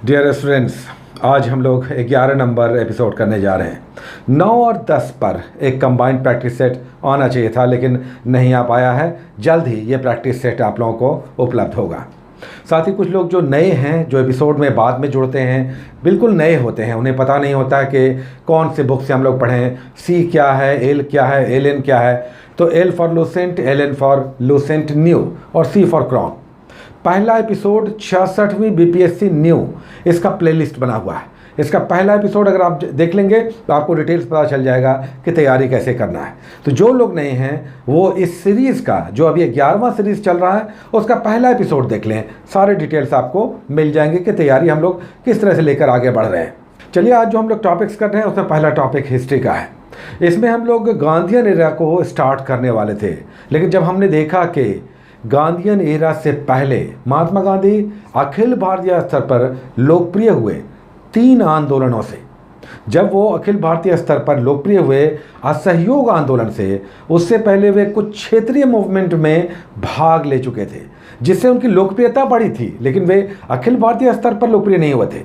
Dear students, आज हम लोग 11 नंबर एपिसोड करने जा रहे हैं। 9 और 10 पर एक कंबाइंड प्रैक्टिस सेट आना चाहिए था, लेकिन नहीं आ पाया है। जल्द ही ये प्रैक्टिस सेट आप लोगों को उपलब्ध होगा। साथ ही कुछ लोग जो नए हैं, जो एपिसोड में बाद में जुड़ते हैं, बिल्कुल नए होते हैं, उन्हें पता नहीं होता है कि कौन से बुक से हम लोग पढ़ें, सी क्या है, एल क्या है, एल एन क्या है। तो L for Lucent, L N for Lucent new और सी फॉर क्रॉन। पहला एपिसोड 66वीं बीपीएससी न्यू, इसका प्लेलिस्ट बना हुआ है। इसका पहला एपिसोड अगर आप देख लेंगे तो आपको डिटेल्स पता चल जाएगा कि तैयारी कैसे करना है। तो जो लोग नए हैं वो इस सीरीज़ का, जो अभी 11वां सीरीज़ चल रहा है, उसका पहला एपिसोड देख लें। सारे डिटेल्स आपको मिल जाएंगे कि तैयारी हम लोग किस तरह से लेकर आगे बढ़ रहे हैं। चलिए, आज जो हम लोग टॉपिक्स कर रहे हैं उसमें पहला टॉपिक हिस्ट्री का है। इसमें हम लोग गांधीयन एरा को स्टार्ट करने वाले थे, लेकिन जब हमने देखा कि गांधीयन एरा से पहले महात्मा गांधी अखिल भारतीय स्तर पर लोकप्रिय हुए 3 आंदोलनों से, जब वो अखिल भारतीय स्तर पर लोकप्रिय हुए असहयोग आंदोलन से, उससे पहले वे कुछ क्षेत्रीय मूवमेंट में भाग ले चुके थे, जिससे उनकी लोकप्रियता बढ़ी थी, लेकिन वे अखिल भारतीय स्तर पर लोकप्रिय नहीं हुए थे।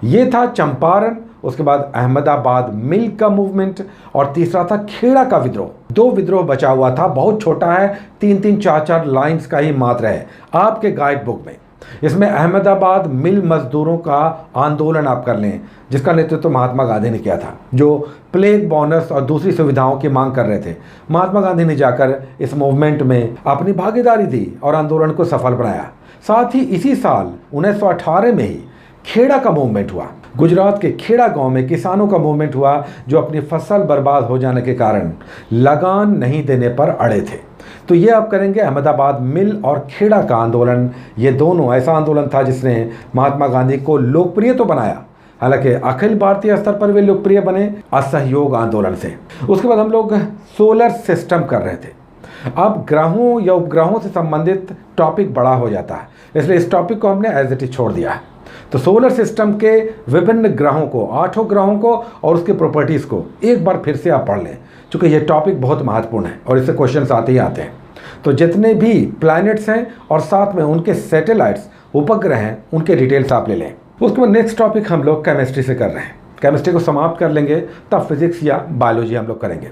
ये था चंपारण, उसके बाद अहमदाबाद मिल का मूवमेंट, और तीसरा था खेड़ा का विद्रोह। 2 विद्रोह बचा हुआ था, बहुत छोटा है, 3-3, 4-4 लाइंस का ही मात्र है आपके गाइड बुक में। इसमें अहमदाबाद मिल मजदूरों का आंदोलन आप कर लें, जिसका नेतृत्व महात्मा गांधी ने किया था, जो प्लेग बोनस और दूसरी सुविधाओं की मांग कर रहे थे। महात्मा गांधी ने जाकर इस मूवमेंट में अपनी भागीदारी दी और आंदोलन को सफल बनाया। साथ ही इसी साल 1918 में ही खेड़ा का मूवमेंट हुआ। गुजरात के खेड़ा गांव में किसानों का मूवमेंट हुआ, जो अपनी फसल बर्बाद हो जाने के कारण लगान नहीं देने पर अड़े थे। तो ये आप करेंगे अहमदाबाद मिल और खेड़ा का आंदोलन। ये दोनों ऐसा आंदोलन था जिसने महात्मा गांधी को लोकप्रिय तो बनाया, हालांकि अखिल भारतीय स्तर पर वे लोकप्रिय बने असहयोग आंदोलन से। उसके बाद हम लोग सोलर सिस्टम कर रहे थे। अब ग्रहों या उपग्रहों से संबंधित टॉपिक बड़ा हो जाता है, इसलिए इस टॉपिक को हमने एज इट इज छोड़ दिया है। तो सोलर सिस्टम के विभिन्न ग्रहों को, 8 ग्रहों को और उसके प्रॉपर्टीज़ को एक बार फिर से आप पढ़ लें, क्योंकि ये टॉपिक बहुत महत्वपूर्ण है और इससे क्वेश्चंस आते ही आते हैं। तो जितने भी प्लैनेट्स हैं और साथ में उनके सैटेलाइट्स, उपग्रह हैं, उनके डिटेल्स आप ले लें। उसके बाद नेक्स्ट टॉपिक हम लोग केमिस्ट्री से कर रहे हैं। केमिस्ट्री को समाप्त कर लेंगे, तब फिजिक्स या बायोलॉजी हम लोग करेंगे।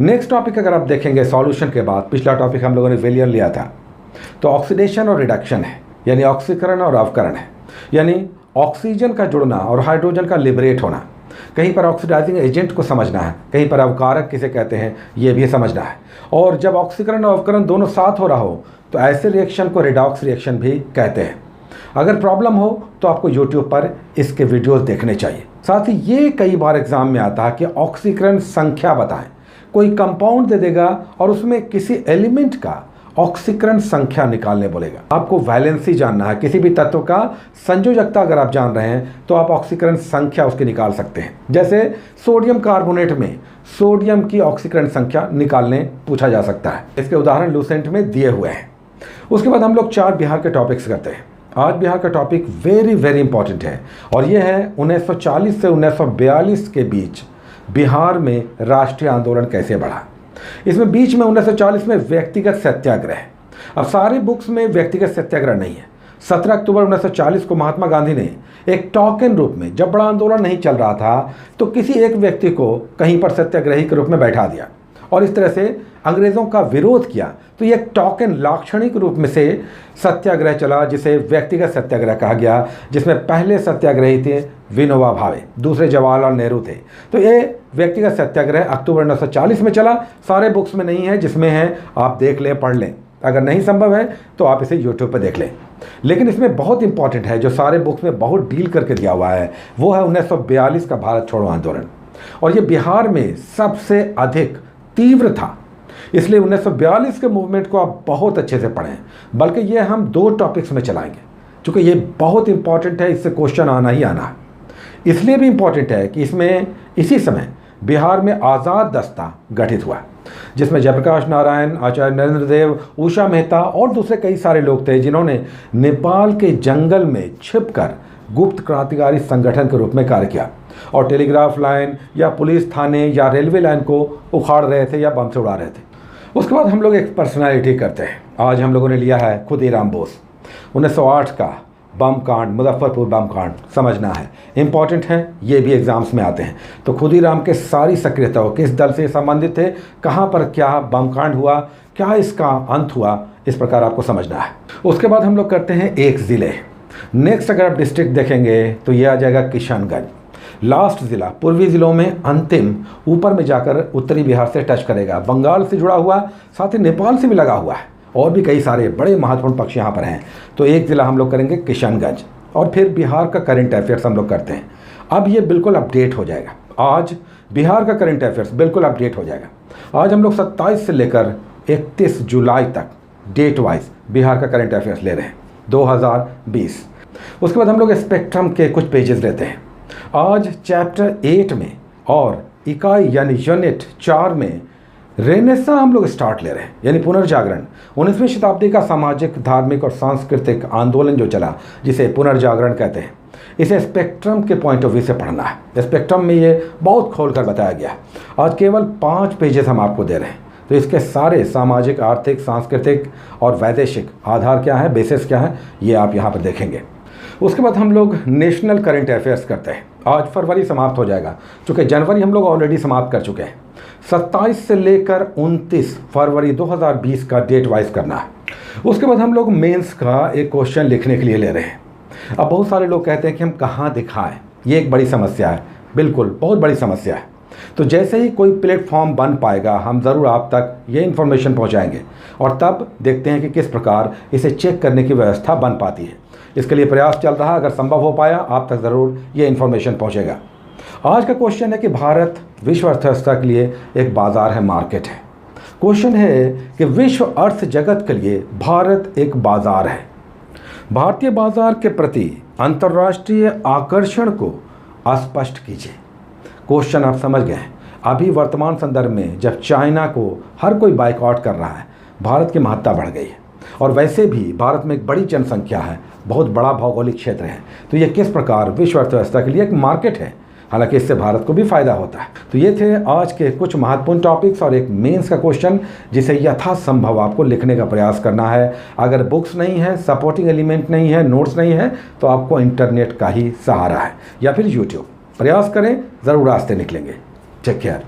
नेक्स्ट टॉपिक अगर आप देखेंगे सॉल्यूशन के बाद, पिछला टॉपिक हम लोगों ने विलियन लिया था, तो ऑक्सीडेशन और रिडक्शन है, यानी ऑक्सीकरण और अवकरण है, यानी ऑक्सीजन का जुड़ना और हाइड्रोजन का लिबरेट होना। कहीं पर ऑक्सीडाइजिंग एजेंट को समझना है, कहीं पर अवकारक किसे कहते हैं ये भी समझना है। और जब ऑक्सीकरण और अवकरण दोनों साथ हो रहा हो तो ऐसे रिएक्शन को रिडॉक्स रिएक्शन भी कहते हैं। अगर प्रॉब्लम हो तो आपको यूट्यूब पर इसके वीडियोस देखने चाहिए। साथ ही ये कई बार एग्जाम में आता है कि ऑक्सीकरण संख्या बताएं। कोई कंपाउंड दे देगा और उसमें किसी एलिमेंट का ऑक्सीकरण संख्या निकालने बोलेगा। आपको वैलेंसी जानना है, किसी भी तत्व का संयोजकता अगर आप जान रहे हैं तो आप ऑक्सीकरण संख्या उसकी निकाल सकते हैं। जैसे सोडियम कार्बोनेट में सोडियम की ऑक्सीकरण संख्या निकालने पूछा जा सकता है। इसके उदाहरण लूसेंट में दिए हुए हैं। उसके बाद हम लोग 4 बिहार के टॉपिक्स करते हैं। आज बिहार का टॉपिक वेरी वेरी इंपॉर्टेंट है, और यह है 1940 से 1942 के बीच बिहार में राष्ट्रीय आंदोलन कैसे बढ़ा। इसमें बीच में 1940 में व्यक्तिगत सत्याग्रह। अब सारी बुक्स में व्यक्तिगत सत्याग्रह नहीं है। 17 अक्टूबर 1940 को महात्मा गांधी ने एक टोकन रूप में, जब बड़ा आंदोलन नहीं चल रहा था, तो किसी एक व्यक्ति को कहीं पर सत्याग्रही के रूप में बैठा दिया और इस तरह से अंग्रेज़ों का विरोध किया। तो ये एक टोकन लाक्षणिक रूप में से सत्याग्रह चला, जिसे व्यक्तिगत सत्याग्रह कहा गया, जिसमें पहले सत्याग्रही थे विनोबा भावे, दूसरे जवाहरलाल नेहरू थे। तो ये व्यक्तिगत सत्याग्रह अक्टूबर 1940 में चला। सारे बुक्स में नहीं है, जिसमें है आप देख लें, पढ़ लें। अगर नहीं संभव है तो आप इसे यूट्यूब पर देख लें। लेकिन इसमें बहुत इंपॉर्टेंट है, जो सारे बुक्स में बहुत डील करके दिया हुआ है, वो है 1942 का भारत छोड़ो आंदोलन। और ये बिहार में सबसे अधिक तीव्र था, इसलिए 1942 के मूवमेंट को आप बहुत अच्छे से पढ़ें। बल्कि ये हम 2 टॉपिक्स में चलाएंगे, क्योंकि ये बहुत इंपॉर्टेंट है, इससे क्वेश्चन आना ही आना है। इसलिए भी इंपॉर्टेंट है कि इसमें इसी समय बिहार में आज़ाद दस्ता गठित हुआ, जिसमें जयप्रकाश नारायण, आचार्य नरेंद्र देव, उषा मेहता और दूसरे कई सारे लोग थे, जिन्होंने नेपाल के जंगल में छिपकर गुप्त क्रांतिकारी संगठन के रूप में कार्य किया और टेलीग्राफ लाइन या पुलिस थाने या रेलवे लाइन को उखाड़ रहे थे या बम से उड़ा रहे थे। उसके बाद हम लोग एक पर्सनालिटी करते हैं। आज हम लोगों ने लिया है खुदीराम बोस। 1908 का बम कांड, मुजफ्फरपुर बम कांड समझना है, इंपॉर्टेंट है, ये भी एग्जाम्स में आते हैं। तो खुदीराम के सारी सक्रियताओं किस दल से संबंधित थे, कहाँ पर क्या बम कांड हुआ, क्या इसका अंत हुआ, इस प्रकार आपको समझना है। उसके बाद हम लोग करते हैं एक ज़िले। नेक्स्ट अगर आप डिस्ट्रिक्ट देखेंगे तो ये आ जाएगा किशनगंज। लास्ट ज़िला पूर्वी ज़िलों में अंतिम ऊपर में जाकर उत्तरी बिहार से टच करेगा, बंगाल से जुड़ा हुआ, साथ ही नेपाल से भी लगा हुआ है, और भी कई सारे बड़े महत्वपूर्ण पक्ष यहाँ पर हैं। तो एक ज़िला हम लोग करेंगे किशनगंज, और फिर बिहार का करंट अफेयर्स हम लोग करते हैं। अब ये बिल्कुल अपडेट हो जाएगा, आज बिहार का करंट अफेयर्स बिल्कुल अपडेट हो जाएगा। आज हम लोग 27 से लेकर 31 जुलाई तक डेट वाइज बिहार का करंट अफेयर्स ले रहे हैं 2020। उसके बाद हम लोग स्पेक्ट्रम के कुछ पेजेस लेते हैं। आज चैप्टर 8 में और इकाई यानी यूनिट 4 में रेनेसां हम लोग स्टार्ट ले रहे हैं, यानी पुनर्जागरण। 19वीं शताब्दी का सामाजिक, धार्मिक और सांस्कृतिक आंदोलन जो चला, जिसे पुनर्जागरण कहते हैं, इसे स्पेक्ट्रम के पॉइंट ऑफ व्यू से पढ़ना है। स्पेक्ट्रम में ये बहुत खोलकर बताया गया है। आज केवल 5 पेजेस हम आपको दे रहे हैं, तो इसके सारे सामाजिक, आर्थिक, सांस्कृतिक और वैदेशिक आधार क्या है, बेसिस क्या है, ये आप यहाँ पर देखेंगे। उसके बाद हम लोग नेशनल करंट अफेयर्स करते हैं। आज फरवरी समाप्त हो जाएगा, चूँकि जनवरी हम लोग ऑलरेडी समाप्त कर चुके हैं। 27 से लेकर 29 फरवरी 2020 का डेट वाइज करना है। उसके बाद हम लोग मेंस का एक क्वेश्चन लिखने के लिए ले रहे हैं। अब बहुत सारे लोग कहते हैं कि हम कहाँ दिखाएं, ये एक बड़ी समस्या है, बिल्कुल बहुत बड़ी समस्या है। तो जैसे ही कोई प्लेटफॉर्म बन पाएगा, हम ज़रूर आप तक ये इन्फॉर्मेशन पहुँचाएंगे, और तब देखते हैं कि किस प्रकार इसे चेक करने की व्यवस्था बन पाती है। इसके लिए प्रयास चल रहा है, अगर संभव हो पाया आप तक ज़रूर ये इन्फॉर्मेशन पहुँचेगा। आज का क्वेश्चन है कि भारत विश्व अर्थव्यवस्था के लिए एक बाज़ार है, मार्केट है। क्वेश्चन है कि विश्व अर्थ जगत के लिए भारत एक बाज़ार है। भारतीय बाज़ार के प्रति अंतर्राष्ट्रीय आकर्षण को स्पष्ट कीजिए। क्वेश्चन आप समझ गए हैं। अभी वर्तमान संदर्भ में जब चाइना को हर कोई बाइकआउट कर रहा है, भारत की महत्ता बढ़ गई है, और वैसे भी भारत में एक बड़ी जनसंख्या है, बहुत बड़ा भौगोलिक क्षेत्र है, तो ये किस प्रकार विश्व अर्थव्यवस्था के लिए एक मार्केट है। हालांकि इससे भारत को भी फायदा होता है। तो ये थे आज के कुछ महत्वपूर्ण टॉपिक्स और एक मेंस का क्वेश्चन, जिसे यथासंभव आपको लिखने का प्रयास करना है। अगर बुक्स नहीं है, सपोर्टिंग एलिमेंट नहीं है, नोट्स नहीं है, तो आपको इंटरनेट का ही सहारा है, या फिर यूट्यूब। प्रयास करें, ज़रूर रास्ते निकलेंगे। Take care.